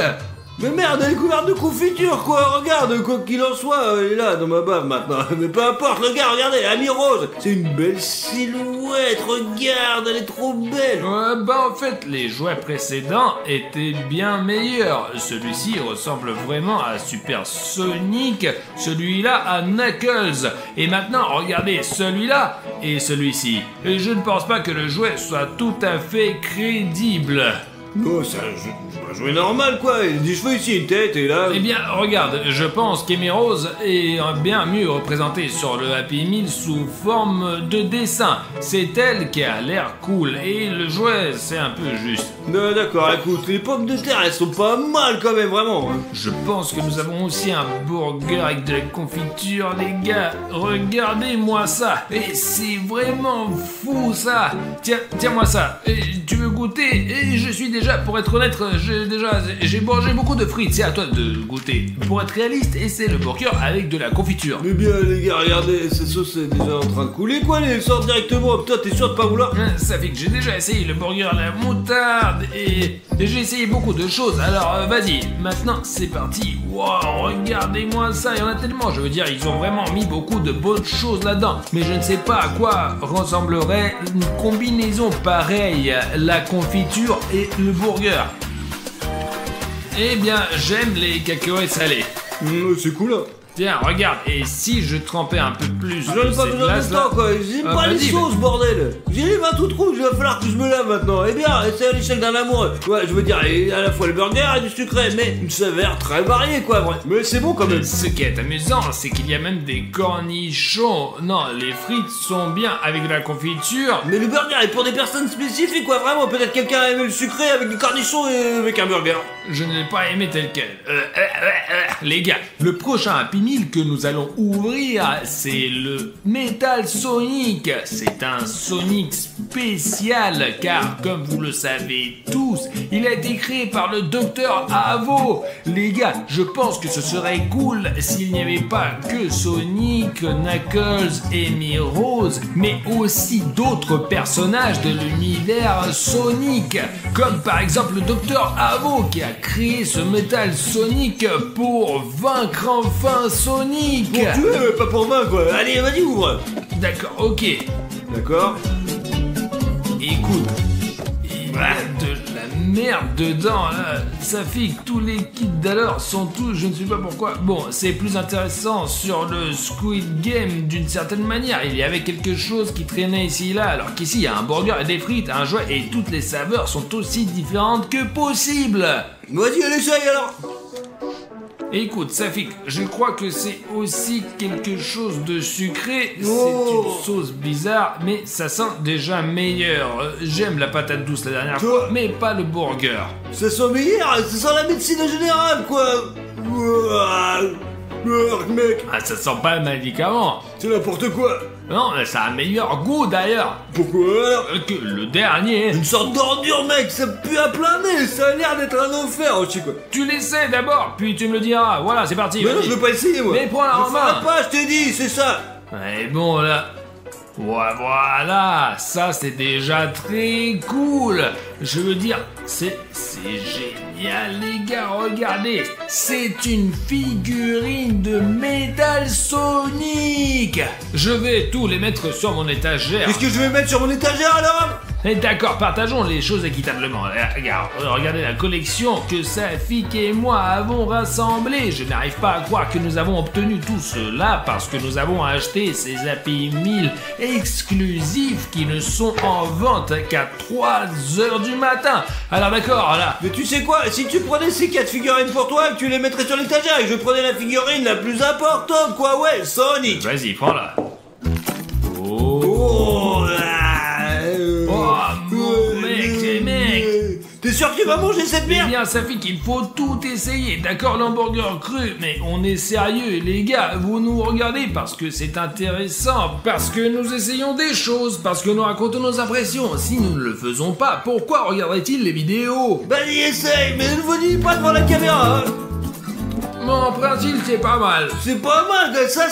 Mais merde, elle est couverte de confiture quoi, regarde, quoi qu'il en soit, elle est là dans ma bave maintenant. Mais peu importe, regarde, regardez, Amy Rose, c'est une belle silhouette, regarde, elle est trop belle. Ouais, bah en fait, les jouets précédents étaient bien meilleurs. Celui-ci ressemble vraiment à Super Sonic, celui-là à Knuckles. Et maintenant, regardez celui-là et celui-ci. Et je ne pense pas que le jouet soit tout à fait crédible. Non, c'est un jouet normal quoi, il y a des cheveux ici, une tête et là... Eh bien, regarde, je pense qu'Amy Rose est bien mieux représentée sur le Happy Meal sous forme de dessin. C'est elle qui a l'air cool et le jouet, c'est un peu juste. Non, d'accord, écoute, les pommes de terre, elles sont pas mal quand même, vraiment. Hein. Je pense que nous avons aussi un burger avec de la confiture, les gars. Regardez-moi ça. Et c'est vraiment fou, ça. Tiens-moi ça. Et tu veux goûter? Et je suis déjà, pour être honnête, j'ai mangé beaucoup de frites. C'est à toi de goûter. Pour être réaliste, essaie le burger avec de la confiture. Mais bien, les gars, regardez, cette sauce est déjà en train de couler, quoi, elle sort directement. Putain, t'es sûr de pas vouloir? Ça fait que j'ai déjà essayé le burger à la moutarde et j'ai essayé beaucoup de choses. Alors vas-y, maintenant c'est parti. Wow, regardez-moi ça, il y en a tellement. Je veux dire, ils ont vraiment mis beaucoup de bonnes choses là-dedans. Mais je ne sais pas à quoi ressemblerait une combinaison pareille, la confiture et le burger. Eh bien, j'aime les cacahuètes salées. C'est cool, hein. Tiens, regarde, et si je trempais un peu plus J'en de ai pas cette besoin de glace-là? temps, quoi. J'aime Ah, pas les vas-y, sauces, bordel. J'ai les mains toutes rouges, il va falloir que je me lave maintenant. Eh bien, c'est à l'échelle d'un amoureux. Ouais, je veux dire, et à la fois le burger et du sucré, mais une saveur très variée, quoi, vrai. Mais c'est bon quand même. Ce qui est amusant, c'est qu'il y a même des cornichons. Non, les frites sont bien avec de la confiture. Mais le burger est pour des personnes spécifiques, quoi, vraiment. Peut-être quelqu'un a aimé le sucré avec du cornichon et avec un burger. Je ne l'ai pas aimé tel quel. Les gars, le prochain Happy Meal que nous allons ouvrir, c'est le Metal Sonic. C'est un Sonic spécial, car comme vous le savez tous, il a été créé par le Dr Avo. Les gars, je pense que ce serait cool s'il n'y avait pas que Sonic, Knuckles et Amy Rose, mais aussi d'autres personnages de l'univers Sonic, comme par exemple le Dr Avo qui a créé ce Metal Sonic pour vaincre enfin Sonic. Pour tuer, mais pas pour vaincre, quoi. Allez, vas-y, ouvre. D'accord, ok. D'accord. Écoute, il y a de la merde dedans, là. Ça fait que tous les kits d'alors sont tous, je ne sais pas pourquoi. Bon, c'est plus intéressant sur le Squid Game d'une certaine manière. Il y avait quelque chose qui traînait ici et là, alors qu'ici il y a un burger et des frites, un jouet, et toutes les saveurs sont aussi différentes que possible. Vas-y, allez, essaye alors. Écoute, Safik, je crois que c'est aussi quelque chose de sucré. Oh. C'est une sauce bizarre, mais ça sent déjà meilleur. J'aime la patate douce la dernière fois, mais pas le burger. Ça sent meilleur, ça sent la médecine générale, quoi. Ouah. Mec, Ah, ça sent pas le médicament. c'est n'importe quoi. Non, ça a un meilleur goût d'ailleurs Pourquoi alors? que le dernier. Une sorte d'ordure, mec, ça pue à plein nez, ça a l'air d'être un enfer, je sais quoi. Tu l'essaies d'abord, puis tu me le diras. Voilà, c'est parti. Mais non, vas-y. je veux pas essayer, moi. Mais prends-la en Je ferai main. pas, je t'ai dit, c'est ça. Et bon là. Ouais, voilà, ça c'est déjà très cool. Je veux dire, c'est génial les gars, regardez. C'est une figurine de Metal Sonic. Je vais tous les mettre sur mon étagère. Qu'est-ce que je vais mettre sur mon étagère alors? Et d'accord, partageons les choses équitablement. Regarde, regardez la collection que Safik et moi avons rassemblée. Je n'arrive pas à croire que nous avons obtenu tout cela parce que nous avons acheté ces Happy Meal exclusifs qui ne sont en vente qu'à 3h du matin. Alors d'accord, là. Mais tu sais quoi, si tu prenais ces 4 figurines pour toi, tu les mettrais sur l'étagère et que je prenais la figurine la plus importante, quoi, ouais, Sonic. Vas-y, prends-la. Oh, mec. T'es sûr que tu vas manger cette Eh merde? bien, Safik, il faut tout essayer. D'accord, l'hamburger cru, mais on est sérieux, les gars. Vous nous regardez parce que c'est intéressant, parce que nous essayons des choses, parce que nous racontons nos impressions. Si nous ne le faisons pas, pourquoi regarderait-il les vidéos? Vas-y, essaye, mais ne vous dis pas devant la caméra, hein. Bon, en principe, c'est pas mal. C'est pas mal, ça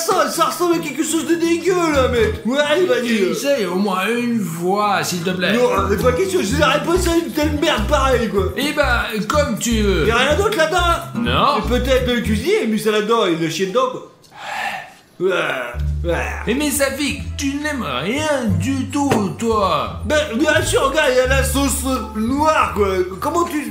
ressemble à quelque chose de dégueu, là, mec. Ouais, vas-y. Essaye au moins une fois, s'il te plaît. Non, c'est pas question, je n'arrête pas ça une telle merde pareille, quoi. Eh ben, comme tu veux. Y'a rien d'autre là-dedans, hein? Non. Et peut-être le cuisinier, il a mis ça là-dedans, il l'a chié dedans, quoi. Mais Safik, tu n'aimes rien du tout, toi. Ben, bien sûr, regarde, il y a la sauce noire, quoi. Comment tu...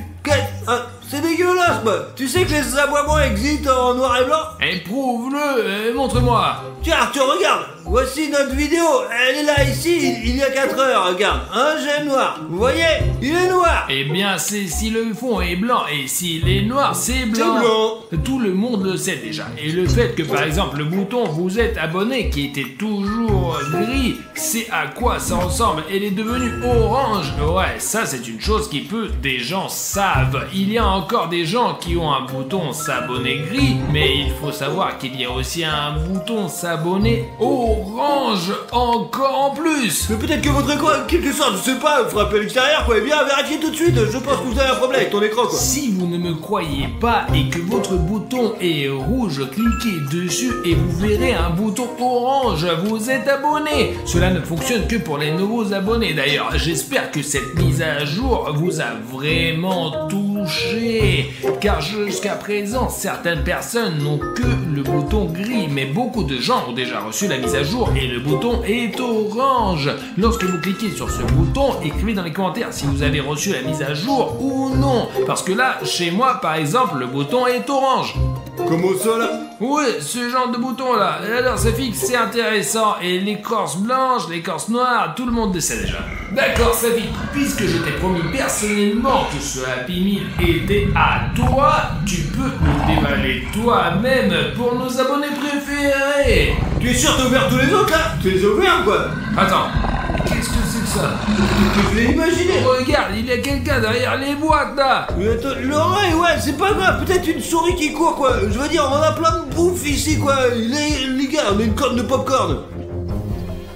Hein, c'est dégueulasse, quoi. Tu sais que les aboiements existent en noir et blanc? Éprouve-le, montre-moi. Tiens, Arthur, regarde. Voici notre vidéo. Elle est là, ici, il y a 4 heures, regarde. Un gel noir. Vous voyez? Il est noir. Eh bien, c'est si le fond est blanc et s'il est noir, c'est blanc. C'est blanc. Tout le monde le sait déjà. Et le fait que, par exemple, le bouton vous êtes abonné qui était toujours gris, c'est à quoi ça ressemble. Elle est devenue orange. Ouais, ça c'est une chose qui peu des gens savent. Il y a encore des gens qui ont un bouton s'abonner gris, mais il faut savoir qu'il y a aussi un bouton s'abonner orange encore en plus. Mais peut-être que votre écran, en quelque sorte, je sais pas, frappez à l'extérieur, quoi. Eh bien, vérifiez tout de suite. Je pense que vous avez un problème avec ton écran, quoi. Si vous ne me croyez pas et que votre bouton est rouge, cliquez dessus et vous verrez un bouton orange. Vous êtes abonné. Cela ne fonctionne que pour les nouveaux abonnés d'ailleurs. J'espère que cette mise à jour vous a vraiment touché. Car jusqu'à présent, certaines personnes n'ont que le bouton gris. Mais beaucoup de gens ont déjà reçu la mise à jour et le bouton est orange. Lorsque vous cliquez sur ce bouton, écrivez dans les commentaires si vous avez reçu la mise à jour ou non. Parce que là, chez moi par exemple, le bouton est orange. Comment ça, là? Ouais, ce genre de bouton là. Et alors ça fixe, c'est intéressant. Et l'écorce blanche, l'écorce noire, tout le monde le sait déjà. D'accord, ça fixe. Puisque je t'ai promis personnellement que ce Happy Meal était à toi, tu peux le dévaler toi-même pour nos abonnés préférés. Tu es sûr que t'as ouvert tous les autres, là? Tu les as ouverts, quoi. Attends, qu'est-ce que c'est que ça? Je l'ai imaginé. Regarde, il y a quelqu'un derrière les boîtes là. Mais attends, l'oreille, ouais, c'est pas grave. Peut-être une souris qui court, quoi. Je veux dire, on a plein de bouffe ici, quoi. Les gars, on a une corne de popcorn.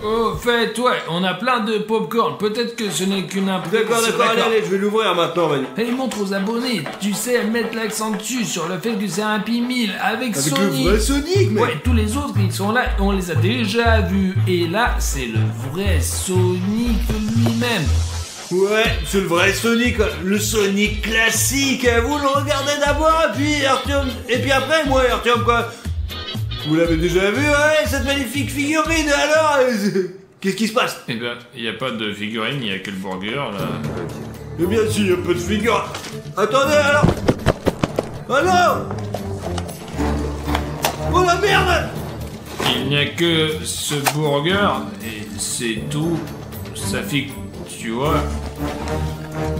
Au fait, ouais, on a plein de popcorn. Peut-être que ce n'est qu'une impression. D'accord, allez, je vais l'ouvrir maintenant, vas-y. Allez, montre aux abonnés. Tu sais, mettre l'accent dessus sur le fait que c'est un Happy Meal avec Avec Sonic. le vrai Sonic, mec. Ouais, tous les autres, ils sont là, on les a déjà vus. Et là, c'est le vrai Sonic lui-même. Ouais, c'est le vrai Sonic, le Sonic classique. Vous le regardez d'abord, et puis après, moi, Artyom, quoi. Vous l'avez déjà vu, ouais, cette magnifique figurine, alors qu'est-ce qui se passe? Eh ben, il n'y a pas de figurine, il n'y a que le burger, là. Eh bien, si, y a pas de figure. Attendez, alors. Oh non! Oh la merde! Il n'y a que ce burger, et c'est tout. Ça fait, tu vois.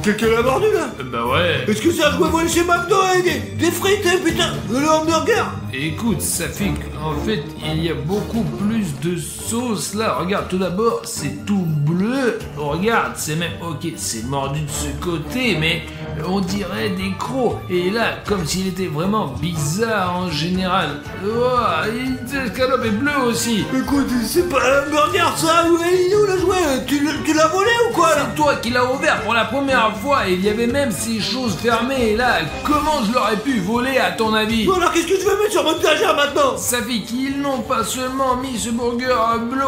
Quelqu'un l'a mordu là? Bah ouais. Est-ce que c'est un jouet volé chez McDo et des frites, hein, putain? Le hamburger? Écoute, Safik, en fait, il y a beaucoup plus de sauce là. Regarde, tout d'abord, c'est tout bleu. Regarde, c'est même, ok, c'est mordu de ce côté, mais on dirait des crocs. Et là, comme s'il était vraiment bizarre en général. Oh, l'escalope est bleue aussi. Écoute, c'est pas un hamburger ça? Ouais, il est où le jouet? Tu l'as volé ou quoi là? C'est toi qui l'as ouvert pour la première fois et il y avait même ces choses fermées. Et là, comment je l'aurais pu voler à ton avis? Bon alors qu'est-ce que tu veux mettre sur mon étagère maintenant? Safik, ils n'ont pas seulement mis ce burger bleu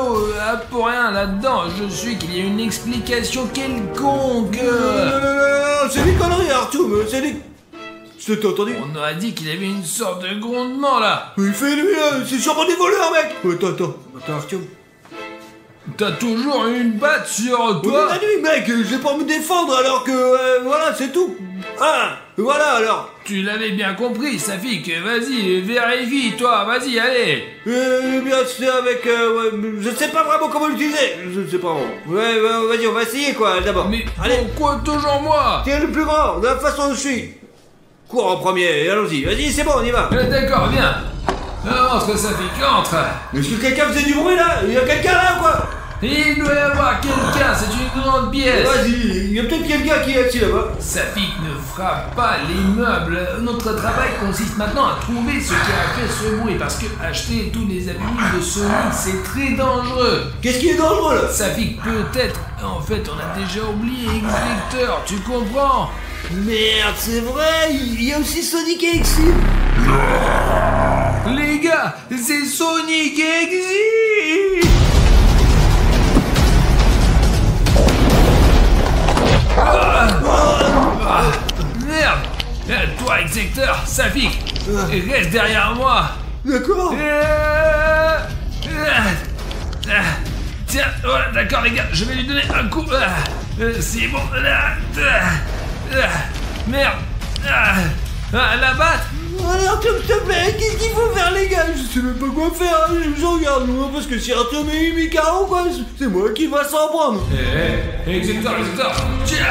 pour rien là-dedans. Je suis qu'il y a une explication quelconque. Non, c'est des conneries Arthur, c'est des... Je t'ai entendu? On a dit qu'il y avait une sorte de grondement là. Il fait nuit là, c'est sûrement des voleurs mec. Attends Arthur. T'as toujours une batte sur On toi. est la nuit mec, je vais pas me défendre alors que... voilà, c'est tout. Ah, voilà alors. Tu l'avais bien compris, Safik. Vas-y, vérifie toi. Vas-y, allez. Bien c'est avec... ouais, je sais pas vraiment comment l'utiliser. Je sais pas vraiment. Ouais, vas-y, on va essayer quoi d'abord. Mais allez. pourquoi toujours moi? T'es le plus grand, de la façon dont je suis. Cours en premier, allons-y. Vas-y, c'est bon, on y va. D'accord, viens. Entre, Safik, entre. Est-ce que quelqu'un faisait du bruit là? Il y a quelqu'un là ou quoi? Il doit y avoir quelqu'un, c'est une grande pièce. Vas-y, il y a peut-être quelqu'un qui est assis là-bas. Safik ne frappe pas les meubles. Notre travail consiste maintenant à trouver ce qui a fait ce bruit, parce que acheter tous les habits de Sonic, c'est très dangereux. Qu'est-ce qui est dangereux là? Safik, peut-être, en fait, on a déjà oublié X-Vector, tu comprends? Merde, c'est vrai, il y a aussi Sonic et Exil. Les gars, c'est Sonic et Exil. Merde! Toi, Execteur, Safik, reste derrière moi! D'accord. Tiens, voilà, d'accord les gars, je vais lui donner un coup. C'est bon. Merde! La batte! Allez Arthur, s'il te plaît, qu'est-ce qu'il faut faire les gars? Je sais même pas quoi faire, je regarde moi, parce que si Arthur met 8 carreaux quoi, c'est moi qui va s'en prendre. Execteur, tiens!